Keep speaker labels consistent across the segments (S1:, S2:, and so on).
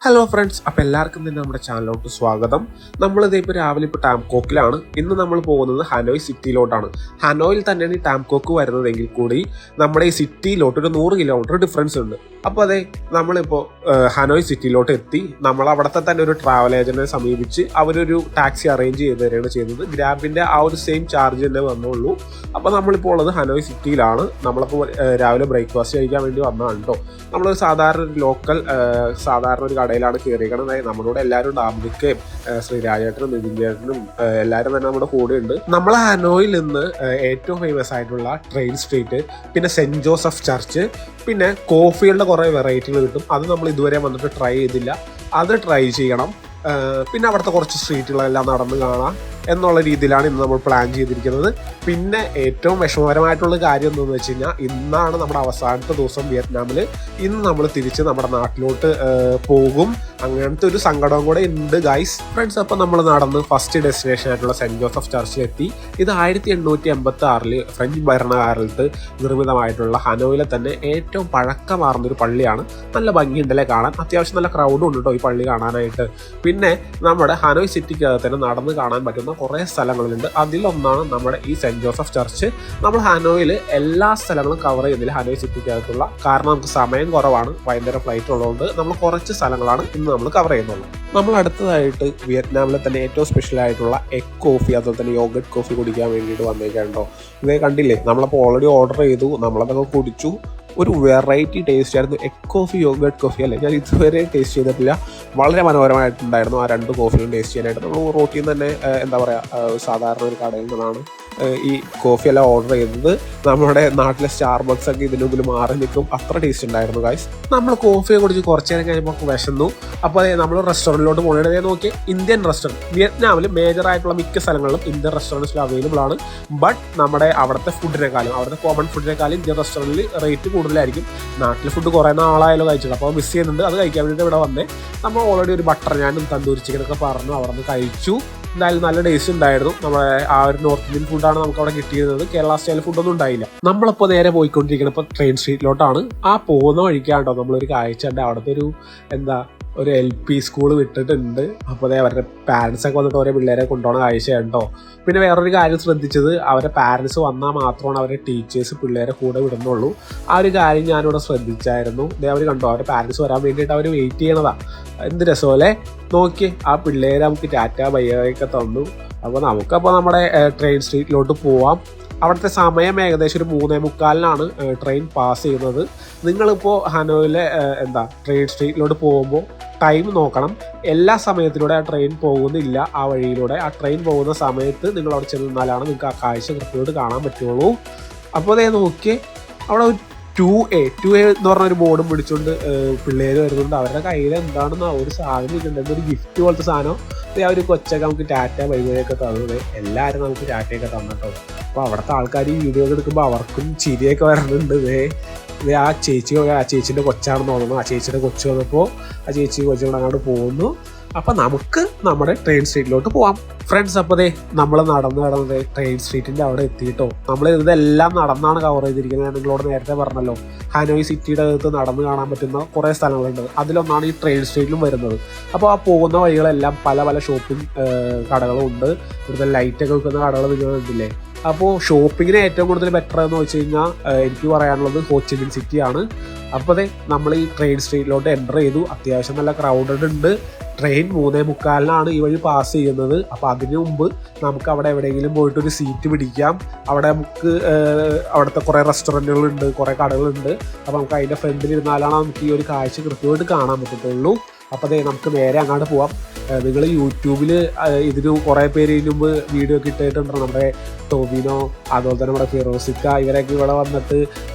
S1: Hello friends, അപ്പോൾ എല്ലാവർക്കും തന്നെ നമ്മുടെ ചാനലിലോട്ട് സ്വാഗതം. നമ്മളിതേ ഇപ്പോൾ രാവിലെ ടാംകോക്കിലാണ്. ഇന്ന് നമ്മൾ പോകുന്നത് ഹനോയ് സിറ്റിയിലോട്ടാണ്. ഹനോയിൽ തന്നെയാണ് ഈ ടാംകോക്ക് വരുന്നതെങ്കിൽ കൂടി നമ്മുടെ ഈ സിറ്റിയിലോട്ട് ഒരു 100 കിലോമീറ്റർ ഡിഫറൻസ് ഉണ്ട്. അപ്പോൾ അതെ, നമ്മളിപ്പോൾ ഹനോയ് സിറ്റിയിലോട്ട് എത്തി. നമ്മൾ അവിടുത്തെ തന്നെ ഒരു ട്രാവൽ ഏജന്റിനെ സമീപിച്ച് അവരൊരു ടാക്സി അറേഞ്ച് ചെയ്ത് തരികയാണ് ചെയ്യുന്നത്. ഗ്രാബിൻ്റെ ആ ഒരു സെയിം ചാർജ് തന്നെ വന്നുള്ളൂ. അപ്പോൾ നമ്മളിപ്പോൾ ഉള്ളത് ഹനോയ് സിറ്റിയിലാണ്. നമ്മളിപ്പോൾ രാവിലെ ബ്രേക്ക്ഫാസ്റ്റ് കഴിക്കാൻ വേണ്ടി വന്നതാണ് കേട്ടോ. നമ്മളൊരു സാധാരണ ഒരു ലോക്കൽ സാധാരണ ഒരു കടയിലാണ് കയറിയിരിക്കണം. നമ്മളോട് എല്ലാവരും ഡാമിനിക്കയും ശ്രീരാജേട്ടനും നിതിൻ ചേട്ടനും എല്ലാവരും തന്നെ നമ്മുടെ കൂടെ ഉണ്ട്. നമ്മൾ ഹനോയിൽ നിന്ന് ഏറ്റവും ഫേമസ് ആയിട്ടുള്ള ട്രെയിൻ സ്ട്രീറ്റ്, പിന്നെ സെന്റ് ജോസഫ് ചർച്ച്, പിന്നെ കോഫികളുടെ കുറേ വെറൈറ്റികൾ കിട്ടും. അത് നമ്മൾ ഇതുവരെ വന്നിട്ട് ട്രൈ ചെയ്തില്ല, അത് ട്രൈ ചെയ്യണം. പിന്നെ അവിടുത്തെ കുറച്ച് സ്ട്രീറ്റുകളെല്ലാം നടന്ന് കാണാം എന്നുള്ള രീതിയിലാണ് ഇന്ന് നമ്മൾ പ്ലാൻ ചെയ്തിരിക്കുന്നത്. പിന്നെ ഏറ്റവും വിഷമകരമായിട്ടുള്ള കാര്യം എന്താണെന്ന് വെച്ച് കഴിഞ്ഞാൽ, ഇന്നാണ് നമ്മുടെ അവസാനത്തെ ദിവസം വിയറ്റ്നാമിൽ. ഇന്ന് നമ്മൾ തിരിച്ച് നമ്മുടെ നാട്ടിലോട്ട് പോകും. അങ്ങനത്തെ ഒരു സങ്കടവും കൂടെ ഉണ്ട് ഗൈസ്. ഫ്രണ്ട്സ്, അപ്പോൾ നമ്മൾ നടന്ന് ഫസ്റ്റ് ഡെസ്റ്റിനേഷൻ ആയിട്ടുള്ള സെന്റ് ജോസഫ് ചർച്ചിലെത്തി. ഇത് 1886 ഫ്രഞ്ച് ഭരണകാലത്ത് നിർമ്മിതമായിട്ടുള്ള ഹനോയിലെ തന്നെ ഏറ്റവും പഴക്കമാർന്നൊരു പള്ളിയാണ്. നല്ല ഭംഗിയുണ്ടല്ലേ കാണാൻ. അത്യാവശ്യം നല്ല ക്രൗഡും ഉണ്ട് കേട്ടോ ഈ പള്ളി കാണാനായിട്ട്. പിന്നെ നമ്മുടെ ഹനോയ് സിറ്റിക്കകത്ത് തന്നെ നടന്ന് കാണാൻ പറ്റുന്ന കുറേ സ്ഥലങ്ങളുണ്ട്. അതിലൊന്നാണ് നമ്മുടെ ഈ സെന്റ് ജോസഫ് ചർച്ച്. നമ്മൾ ഹനോയിൽ എല്ലാ സ്ഥലങ്ങളും കവർ ചെയ്യുന്നില്ല ഹനോയ് സിറ്റിക്കകത്തുള്ള, കാരണം നമുക്ക് സമയം കുറവാണ്, ഭയങ്കര ഫ്ലൈറ്റ് ഉള്ളതുകൊണ്ട് നമ്മൾ കുറച്ച് സ്ഥലങ്ങളാണ് ഇന്ന് നമ്മൾ കവർ ചെയ്യുന്നുള്ളൂ. നമ്മൾ അടുത്തതായിട്ട് വിയറ്റ്നാമിലെ തന്നെ ഏറ്റവും സ്പെഷ്യൽ ആയിട്ടുള്ള എഗ് കോഫി, അതുപോലെ തന്നെ യോഗട്ട് കോഫി കുടിക്കാൻ വേണ്ടിയിട്ട് വന്നേക്കാണ്ടോ. ഇതേ കണ്ടില്ലേ, നമ്മളപ്പോൾ ഓൾറെഡി ഓർഡർ ചെയ്തു, നമ്മളതൊക്കെ കുടിച്ചു. ഒരു വെറൈറ്റി ടേസ്റ്റ് ആയിരുന്നു. എഗ് കോഫി, യോഗട്ട് കോഫി അല്ലേ, ഞാൻ ഇതുവരെ ടേസ്റ്റ് ചെയ്തിട്ടില്ല. വളരെ മനോഹരമായിട്ടുണ്ടായിരുന്നു ആ രണ്ട് കോഫിയും ടേസ്റ്റ് ചെയ്യാനായിട്ട്. നമ്മൾ റോട്ടിൽ നിന്ന് തന്നെ എന്താ പറയുക, സാധാരണ ഒരു കടയിൽ നിന്നാണ് ഈ കോഫിയെല്ലാം ഓർഡർ ചെയ്തത്. നമ്മുടെ നാട്ടിലെ സ്റ്റാർബക്സ് ഒക്കെ ഇതിന് മുമ്പിൽ മാറി നിൽക്കും, അത്ര ടേസ്റ്റ് ഉണ്ടായിരുന്നു ഗൈസ്. നമ്മൾ കോഫിയെ കുടിച്ച് കുറച്ച് നേരം കഴിയുമ്പോൾ വിശന്നു. അപ്പോൾ നമ്മൾ റെസ്റ്റോറൻറ്റിലോട്ട് പോകണേ. നോക്കി, ഇന്ത്യൻ റെസ്റ്റോറൻറ്റ് വിയറ്റ്നാമിൽ മേജർ ആയിട്ടുള്ള മിക്ക സ്ഥലങ്ങളിലും ഇന്ത്യൻ റെസ്റ്റോറൻറ്റ്സിൽ അവൈലബിൾ ആണ്. ബട്ട് നമ്മുടെ അവിടുത്തെ ഫുഡിനെക്കാളും, അവിടുത്തെ കോമൺ ഫുഡിനെക്കാളും ഇന്ത്യൻ റെസ്റ്റോറൻറ്റിൽ റേറ്റ് കൂടുതലായിരിക്കും. നാട്ടിലെ ഫുഡ് കുറേ നാളായാലും കഴിച്ചിട്ടുണ്ട്, അപ്പോൾ മിസ് ചെയ്യുന്നുണ്ട്. അത് കഴിക്കാൻ വേണ്ടിയിട്ട് ഇവിടെ വന്നേ. നമ്മൾ ഓൾറെഡി ഒരു ബട്ടർ ഞാനും തന്തൂരി ചിക്കനൊക്കെ പറഞ്ഞു അവിടെ നിന്ന് കഴിച്ചു. എന്തായാലും നല്ല ടേസ്റ്റ് ഉണ്ടായിരുന്നു. നമ്മുടെ ആ ഒരു നോർത്ത് ഇന്ത്യൻ ഫുഡാണ് നമുക്ക് അവിടെ കിട്ടിയിരുന്നത്. കേരള സ്റ്റൈൽ ഫുഡൊന്നും ഉണ്ടായില്ല. നമ്മളിപ്പോൾ നേരെ പോയിക്കൊണ്ടിരിക്കുന്നത് ഇപ്പോൾ ട്രെയിൻ സ്ട്രീറ്റിലോട്ടാണ്. ആ പോകുന്ന വഴിക്കാണ്ടോ നമ്മളൊരു കാഴ്ച ഉണ്ട്. അവിടുത്തെ ഒരു LP സ്കൂൾ വിട്ടിട്ടുണ്ട്. അപ്പോൾ അവരുടെ പാരൻസൊക്കെ വന്നിട്ട് ഓരോ പിള്ളേരെ കൊണ്ടുപോകണ കാഴ്ചയാണ് കേട്ടോ. പിന്നെ വേറൊരു കാര്യം ശ്രദ്ധിച്ചത്, അവരുടെ പാരൻസ് വന്നാൽ മാത്രമാണ് അവരുടെ ടീച്ചേഴ്സ് പിള്ളേരെ കൂടെ വിടുന്നുള്ളൂ. ആ ഒരു കാര്യം ഞാനിവിടെ ശ്രദ്ധിച്ചായിരുന്നു. അവർ കണ്ടോ, അവരുടെ പാരൻസ് വരാൻ വേണ്ടിയിട്ട് അവർ വെയിറ്റ് ചെയ്യണതാണ്. എന്ത് രസമല്ലേ നോക്കി. ആ പിള്ളേരെ നമുക്ക് ടാറ്റ ബൈയൊക്കെ തന്നു. അപ്പോൾ നമുക്കപ്പോൾ നമ്മുടെ ട്രെയിൻ സ്ട്രീറ്റിലോട്ട് പോവാം. അവിടുത്തെ സമയം ഏകദേശം ഒരു 3:45 ട്രെയിൻ പാസ് ചെയ്യുന്നത്. നിങ്ങളിപ്പോൾ ഹനോയിലെ ട്രെയിൻ സ്ട്രീറ്റിലോട്ട് പോകുമ്പോൾ ടൈം നോക്കണം. എല്ലാ സമയത്തിലൂടെ ആ ട്രെയിൻ പോകുന്നില്ല. ആ വഴിയിലൂടെ ആ ട്രെയിൻ പോകുന്ന സമയത്ത് നിങ്ങൾ അവിടെ ചെന്നാലാണ് നിങ്ങൾക്ക് ആ കാഴ്ച കൃത്യമായിട്ട് കാണാൻ പറ്റുള്ളൂ. അപ്പോൾ അതേ നോക്കി, അവിടെ 2A എന്ന് പറഞ്ഞൊരു ബോർഡും പിടിച്ചുകൊണ്ട് പിള്ളേർ വരുന്നുണ്ട്. അവരുടെ കയ്യിൽ എന്താണെന്ന് ഒരു സാധനം ഇരിക്കുന്നുണ്ട്, ഒരു ഗിഫ്റ്റ് പോലത്തെ സാധനം. ആ ഒരു കൊച്ചൊക്കെ നമുക്ക് ടാറ്റ ബൈബൈയൊക്കെ തന്നത്. എല്ലാവരും നമുക്ക് ടാറ്റയൊക്കെ തന്നിട്ടോ. അപ്പോൾ അവിടുത്തെ ആൾക്കാർ ഈ വീഡിയോ ഒക്കെ എടുക്കുമ്പോൾ അവർക്കും ചിരിയൊക്കെ വരുന്നുണ്ട്. ആ ചേച്ചിൻ്റെ കൊച്ചാണെന്ന് തോന്നുന്നു. ആ ചേച്ചിയുടെ കൊച്ചു വന്നപ്പോൾ ആ ചേച്ചി കൊച്ചുകൂടെ അങ്ങോട്ട് പോകുന്നു. അപ്പം നമുക്ക് നമ്മുടെ ട്രെയിൻ സ്ട്രീറ്റിലോട്ട് പോവാം. ഫ്രണ്ട്സ്, അപ്പോൾ നമ്മൾ നടന്ന് ട്രെയിൻ സ്ട്രീറ്റിൻ്റെ അവിടെ എത്തിയിട്ടോ. നമ്മൾ ഇതെല്ലാം നടന്നാണ് കവർ ചെയ്തിരിക്കുന്നത്. ഞാൻ നിങ്ങളോട് നേരത്തെ പറഞ്ഞല്ലോ, ഹനോയ് സിറ്റിയുടെ അകത്ത് നടന്ന് കാണാൻ പറ്റുന്ന കുറേ സ്ഥലങ്ങളുണ്ട്. അതിലൊന്നാണ് ഈ ട്രെയിൻ സ്ട്രീറ്റിലും വരുന്നത്. അപ്പോൾ ആ പോകുന്ന വഴികളെല്ലാം പല പല ഷോപ്പിംഗ് കടകളും ഉണ്ട്. ഇവിടുത്തെ ലൈറ്റൊക്കെ വെക്കുന്ന കടകൾ നിങ്ങൾ കണ്ടില്ലേ. അപ്പോൾ ഷോപ്പിങ്ങിന് ഏറ്റവും കൂടുതൽ ബെറ്റർ എന്ന് വെച്ച് കഴിഞ്ഞാൽ എനിക്ക് പറയാനുള്ളത് ഹോച്ചിമിൻ സിറ്റിയാണ്. അപ്പോൾ നമ്മൾ ഈ ട്രെയിൻ സ്ട്രീറ്റിലോട്ട് എൻ്റർ ചെയ്തു. അത്യാവശ്യം നല്ല ക്രൗഡഡ് ഉണ്ട്. ട്രെയിൻ 3:45 ഈ വഴി പാസ് ചെയ്യുന്നത്. അപ്പോൾ അതിന് മുമ്പ് നമുക്ക് അവിടെ എവിടെയെങ്കിലും പോയിട്ടൊരു സീറ്റ് പിടിക്കാം. അവിടെ നമുക്ക് അവിടുത്തെ കുറേ റെസ്റ്റോറൻറ്റുകളുണ്ട്, കുറേ കടകളുണ്ട്. അപ്പോൾ നമുക്ക് അതിൻ്റെ ഫ്രണ്ടിൽ ഇരുന്നാലാണ് നമുക്ക് ഈ ഒരു കാഴ്ച കൃത്യമായിട്ട് കാണാൻ പറ്റത്തുള്ളൂ. അപ്പോൾ നമുക്ക് നേരെ അങ്ങോട്ട് പോവാം. നിങ്ങൾ യൂട്യൂബിൽ ഇതിന് കുറേ പേര് ഇതിന് മുമ്പ് വീഡിയോ ഒക്കെ ഇട്ടിട്ടുണ്ട്. നമ്മുടെ ടോവിനോ, അതുപോലെ തന്നെ നമ്മുടെ ഫിറോസിക്ക, ഇവരൊക്കെ ഇവിടെ വന്നിട്ട്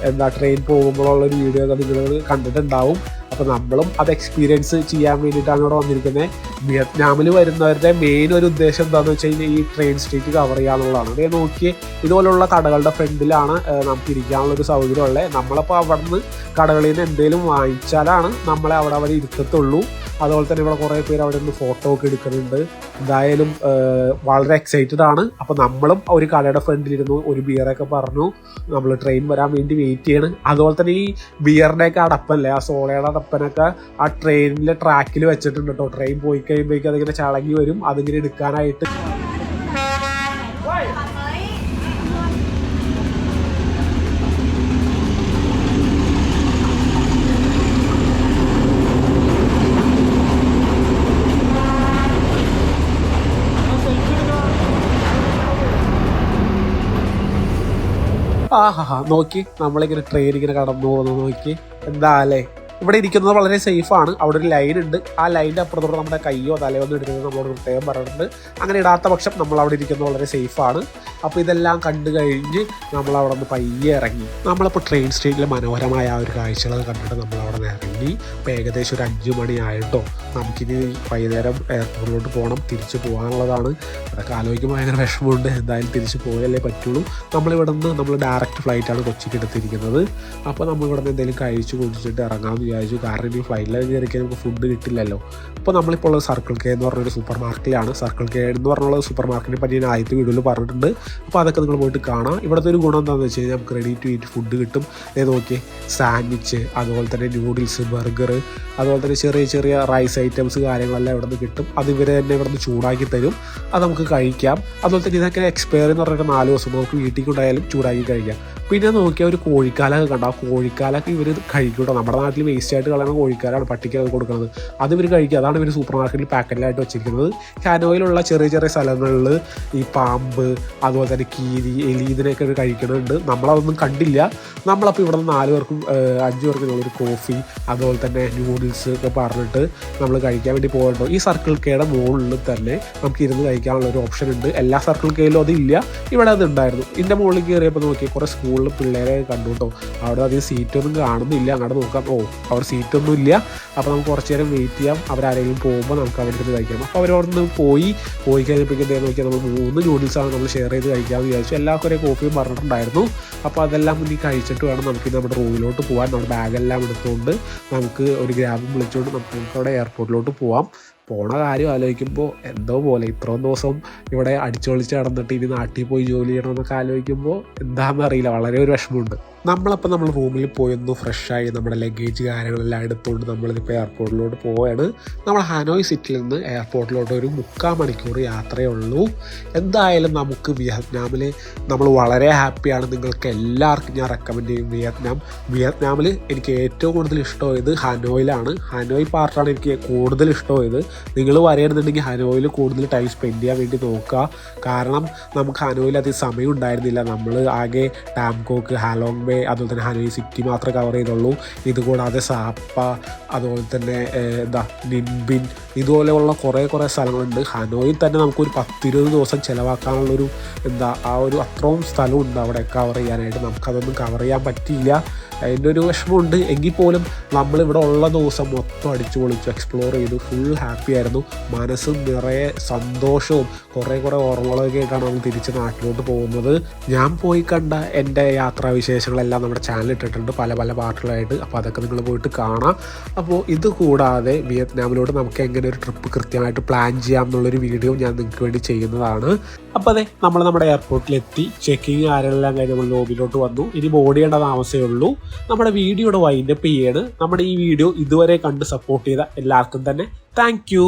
S1: ട്രെയിൻ പോകുമ്പോഴുള്ളൊരു വീഡിയോ ഒക്കെ നിങ്ങൾ കണ്ടിട്ടുണ്ടാവും. അപ്പോൾ നമ്മളും അത് എക്സ്പീരിയൻസ് ചെയ്യാൻ വേണ്ടിയിട്ടാണ് ഇവിടെ വന്നിരിക്കുന്നത്. വിയറ്റ്നാമിൽ വരുന്നവരുടെ മെയിൻ ഒരു ഉദ്ദേശം എന്താണെന്ന് വെച്ച് കഴിഞ്ഞാൽ ഈ ട്രെയിൻ സ്ട്രീറ്റ് കവർ ചെയ്യാന്നുള്ളതാണ്. അതേ നോക്കിയേ, ഇതുപോലുള്ള കടകളുടെ ഫ്രണ്ടിലാണ് നമുക്ക് ഇരിക്കാനുള്ളൊരു സൗകര്യമുള്ളത്. നമ്മളപ്പോൾ അവിടെ നിന്ന് കടകളിൽ നിന്ന് എന്തെങ്കിലും വാങ്ങിച്ചാലാണ് നമ്മളെ അവിടെ ഇരുത്തത്തുള്ളൂ. അതുപോലെ തന്നെ ഇവിടെ കുറേ പേര് അവിടെ നിന്ന് ഫോട്ടോ ഒക്കെ എടുക്കുന്നുണ്ട്. എന്തായാലും വളരെ എക്സൈറ്റഡ് ആണ്. അപ്പോൾ നമ്മളും ഒരു കടയുടെ ഫ്രണ്ടിലിരുന്നു, ഒരു ബിയറൊക്കെ പറഞ്ഞു നമ്മൾ ട്രെയിൻ വരാൻ വേണ്ടി വെയിറ്റ് ചെയ്യണം. അതുപോലെ തന്നെ ഈ ബിയറിൻ്റെയൊക്കെ അടപ്പല്ലേ, ആ സോളയുടെ അടപ്പനൊക്കെ ആ ട്രെയിനിലെ ട്രാക്കിൽ വെച്ചിട്ടുണ്ട് കേട്ടോ. ട്രെയിൻ പോയി കഴിയുമ്പോഴേക്കും അതിങ്ങനെ ചളങ്ങി വരും, അതിങ്ങനെ എടുക്കാനായിട്ട്. നോക്കി നമ്മളിങ്ങനെ ട്രെയിൻ ഇങ്ങനെ കടന്നു പോകുന്നു. നോക്കി എന്താ അല്ലേ, ഇവിടെ ഇരിക്കുന്നത് വളരെ സേഫാണ്. അവിടെ ഒരു ലൈൻ ഉണ്ട്, ആ ലൈനിൻ്റെ അപ്പുറത്തോടെ നമ്മുടെ കയ്യോ തലയോ ഒന്നും ഇടുന്നത് നമ്മളോട് പ്രത്യേകം പറഞ്ഞിട്ടുണ്ട്. അങ്ങനെ ഇടാത്ത പക്ഷം നമ്മൾ അവിടെ ഇരിക്കുന്നത് വളരെ സേഫാണ്. അപ്പോൾ ഇതെല്ലാം കണ്ടു കഴിഞ്ഞ് നമ്മൾ അവിടെ നിന്ന് പയ്യെ ഇറങ്ങി. നമ്മളിപ്പോൾ ട്രെയിൻ സ്റ്റേഷനിലെ മനോഹരമായ ആ ഒരു കാഴ്ചകൾ കണ്ടിട്ട് നമ്മൾ അവിടെ നിന്ന് ഇറങ്ങി. ഇപ്പോൾ ഏകദേശം ഒരു 5 മണിയായിട്ടോ. നമുക്കിനി വൈകുന്നേരം എയർപോർട്ടിലോട്ട് പോകണം, തിരിച്ചു പോകാനുള്ളതാണ്. അതൊക്കെ ആലോചിക്കുമ്പോൾ ഭയങ്കര വിഷമമുണ്ട്. എന്തായാലും തിരിച്ച് പോയല്ലേ പറ്റുള്ളൂ. നമ്മളിവിടെ നിന്ന് നമ്മൾ ഡയറക്റ്റ് ഫ്ലൈറ്റാണ് കൊച്ചിക്ക് എടുത്തിരിക്കുന്നത്. അപ്പോൾ നമ്മളിവിടെ നിന്ന് എന്തെങ്കിലും കഴിച്ച് കുടിച്ചിട്ട് ഇറങ്ങാമെന്ന് വിചാരിച്ചു. കാരണം ഈ ഫ്ലൈറ്റിൽ കയറിക്കാൻ നമുക്ക് ഫുഡ് കിട്ടില്ലല്ലോ. അപ്പോൾ നമ്മളിപ്പോൾ ഉള്ളത് സർക്കിൾ കെ എന്ന് പറഞ്ഞൊരു സൂപ്പർ മാർക്കറ്റിലാണ്. സർക്കിൾ കെ എന്ന് പറഞ്ഞുള്ള സൂപ്പർ മാർക്കറ്റിനെ പറ്റി ഞാൻ ആദ്യത്തെ വീഡിയോയിൽ പറഞ്ഞിട്ടുണ്ട്. അപ്പോൾ അതൊക്കെ നിങ്ങൾ പോയിട്ട് കാണാം. ഇവിടുത്തെ ഒരു ഗുണം എന്താണെന്ന് വെച്ച് കഴിഞ്ഞാൽ നമുക്ക് റെഡി ടു ഈറ്റ് ഫുഡ് കിട്ടും. നോക്കി സാൻഡ്വിച്ച്, അതുപോലെ തന്നെ നൂഡിൽസ്, ബർഗർ, അതുപോലെ തന്നെ ചെറിയ ചെറിയ റൈസ് ഐറ്റംസ് കാര്യങ്ങളെല്ലാം ഇവിടെ നിന്ന് കിട്ടും. അത് ഇവർ തന്നെ ഇവിടെ നിന്ന് ചൂടാക്കി തരും, അത് നമുക്ക് കഴിക്കാം. അതുപോലെ തന്നെ ഇതൊക്കെ എക്സ്പയർ എന്ന് പറഞ്ഞിട്ട് 4 ദിവസം നമുക്ക് വീട്ടിൽ കൊണ്ടായാലും ചൂടാക്കി കഴിക്കാം. പിന്നെ നോക്കിയാൽ ഒരു കോഴിക്കാലൊക്കെ കണ്ടോ, ആ കോഴിക്കാലൊക്കെ ഇവർ കഴിക്കൂട്ടോ. നമ്മുടെ നാട്ടിൽ വേസ്റ്റ് ആയിട്ട് കളയുന്ന കോഴിക്കാലാണ് പട്ടിക്ക് കൊടുക്കുന്നത്, അത് ഇവർ കഴിക്കുക. അതാണ് ഇവർ സൂപ്പർ മാർക്കറ്റിൽ പാക്കറ്റിലായിട്ട് വെച്ചിരിക്കുന്നത്. ഹാനോയിലുള്ള ചെറിയ ചെറിയ സ്ഥലങ്ങളിൽ ഈ പാമ്പ്, അതുപോലെ തന്നെ കീരി, എലി, ഇതിനെയൊക്കെ ഇവർ കഴിക്കുന്നുണ്ട്. നമ്മളതൊന്നും കണ്ടില്ല. നമ്മളപ്പോൾ ഇവിടെ നിന്ന് 4 പേർക്കും 5 പേർക്കും ഒരു കോഫി, അതുപോലെ തന്നെ നൂഡിൽസ് ഒക്കെ പറഞ്ഞിട്ട് നമ്മൾ കഴിക്കാൻ വേണ്ടി പോകണ്ടോ. ഈ സർക്കിൾ കെയുടെ മുകളിൽ തന്നെ നമുക്ക് ഇരുന്ന് കഴിക്കാനുള്ള ഒരു ഓപ്ഷൻ ഉണ്ട്. എല്ലാ സർക്കിൾ കെയിലും അതില്ല, ഇവിടെ അത് ഉണ്ടായിരുന്നു. ഇതിൻ്റെ മുകളിൽ കയറിയപ്പോൾ നോക്കി കുറേ സ്കൂളിൽ പിള്ളേരെ കണ്ടു കേട്ടോ. അവിടെ അധികം സീറ്റൊന്നും കാണുന്നില്ല. അങ്ങോട്ട് നോക്കാം, അവിടെ സീറ്റൊന്നും ഇല്ല. അപ്പോൾ നമുക്ക് കുറച്ച് നേരം വെയിറ്റ് ചെയ്യാം. അവരാരെങ്കിലും പോകുമ്പോൾ നമുക്ക് അവരുടെ അടുത്ത് കഴിക്കാം. അപ്പോൾ അവരവിടെ പോയി കഴിഞ്ഞപ്പോഴേക്കും എന്താ നോക്കിയാൽ നമ്മൾ 3 നൂഡിൽസാണ് നമ്മൾ ഷെയർ ചെയ്ത് കഴിക്കാമെന്ന് വിചാരിച്ചു. എല്ലാവർക്കും ഒരേ കോഫിയും പറഞ്ഞിട്ടുണ്ടായിരുന്നു. അപ്പോൾ അതെല്ലാം മുന്നിൽ കഴിച്ചിട്ട് വേണം നമുക്ക് നമ്മുടെ റൂമിലോട്ട് പോകാൻ. നമ്മുടെ ബാഗെല്ലാം എടുത്തുകൊണ്ട് നമുക്ക് ഒരു ഗ്രാബും വിളിച്ചുകൊണ്ട് നമുക്ക് അവിടെ എയർപോർട്ടിലോട്ട് പോകാം. പോണ കാര്യം ആലോചിക്കുമ്പോൾ എന്തോ പോലെ, ഇത്രയും ദിവസം ഇവിടെ അടിച്ചൊളിച്ച് നടന്നിട്ട് ഇനി നാട്ടിൽ പോയി ജോലി ചെയ്യണമെന്നൊക്കെ ആലോചിക്കുമ്പോൾ എന്താണെന്നറിയില്ല, വളരെ ഒരു വിഷമമുണ്ട്. നമ്മളപ്പോൾ നമ്മൾ റൂമിൽ പോയൊന്ന് ഫ്രഷായി നമ്മുടെ ലഗേജ് കാര്യങ്ങളെല്ലാം എടുത്തുകൊണ്ട് നമ്മളിതിപ്പോൾ എയർപോർട്ടിലോട്ട് പോവുകയാണ്. നമ്മൾ ഹാനോയ് സിറ്റിയിൽ നിന്ന് എയർപോർട്ടിലോട്ട് ഒരു 3/4 മണിക്കൂർ യാത്രയേ ഉള്ളൂ. എന്തായാലും നമുക്ക് വിയറ്റ്നാമിൽ നമ്മൾ വളരെ ഹാപ്പിയാണ്. നിങ്ങൾക്ക് എല്ലാവർക്കും ഞാൻ റെക്കമെൻഡ് ചെയ്യും വിയറ്റ്നാമിൽ എനിക്ക് ഏറ്റവും കൂടുതൽ ഇഷ്ടമായത് ഹാനോയിലാണ്. ഹാനോയ് പാർട്ടാണ് എനിക്ക് കൂടുതൽ ഇഷ്ടമായത്. നിങ്ങൾ വരണമെന്നുണ്ടെങ്കിൽ ഹാനോയിൽ കൂടുതൽ ടൈം സ്പെൻഡ് ചെയ്യാൻ വേണ്ടി നോക്കുക. കാരണം നമുക്ക് ഹാനോയിൽ അധികം സമയം ഉണ്ടായിരുന്നില്ല. നമ്മൾ ആകെ ടാംകോക്ക്, ഹാലോങ് ബേ, അതുപോലെ തന്നെ ഹാനോയ് സിറ്റി മാത്രമേ കവർ ചെയ്തുള്ളൂ. ഇതുകൂടാതെ സാപ്പ, അതുപോലെ തന്നെ നിൻബിൻ, ഇതുപോലെയുള്ള കുറേ സ്ഥലങ്ങളുണ്ട്. ഹാനോയിൽ തന്നെ നമുക്കൊരു 10-20 ദിവസം ചിലവാക്കാനുള്ളൊരു ആ ഒരു അത്രയും സ്ഥലമുണ്ട് അവിടെ കവർ ചെയ്യാനായിട്ട്. നമുക്കതൊന്നും കവർ ചെയ്യാൻ പറ്റിയില്ല. അതിൻ്റെ ഒരു വിഷമമുണ്ട്. എങ്കിൽ പോലും നമ്മളിവിടെ ഉള്ള ദിവസം മൊത്തം അടിച്ചു പൊളിച്ചു എക്സ്പ്ലോർ ചെയ്തു. ഫുൾ ഹാപ്പി ആയിരുന്നു. മനസ്സും നിറയെ സന്തോഷവും കുറേ ഓർമ്മകളൊക്കെ ആയിട്ടാണ് നമ്മൾ തിരിച്ച് നാട്ടിലോട്ട് പോകുന്നത്. ഞാൻ പോയി കണ്ട എൻ്റെ യാത്രാവിശേഷങ്ങളെല്ലാം നമ്മുടെ ചാനൽ ഇട്ടിട്ടുണ്ട് പല പാർട്ടുകളായിട്ട്. അപ്പോൾ അതൊക്കെ നിങ്ങൾ പോയിട്ട് കാണാം. അപ്പോൾ ഇത് കൂടാതെ വിയറ്റ്നാമിലോട്ട് നമുക്ക് എങ്ങനെ ഒരു ട്രിപ്പ് കൃത്യമായിട്ട് പ്ലാൻ ചെയ്യാം എന്നുള്ളൊരു വീഡിയോ ഞാൻ നിങ്ങൾക്ക് വേണ്ടി ചെയ്യുന്നതാണ്. അപ്പോൾ അതെ, നമ്മൾ നമ്മുടെ എയർപോർട്ടിലെത്തി. ചെക്കിങ് കാര്യങ്ങളെല്ലാം കഴിഞ്ഞ് നമ്മൾ ലോബിയിലോട്ട് വന്നു. ഇനി ബോർഡ് ചെയ്യേണ്ട താമസമേ ഉള്ളൂ. നമ്മുടെ വീഡിയോയുടെ വൈൻഡപ്പ് ചെയ്യാണ്. നമ്മുടെ ഈ വീഡിയോ ഇതുവരെ കണ്ട് സപ്പോർട്ട് ചെയ്ത എല്ലാവർക്കും തന്നെ താങ്ക് യു.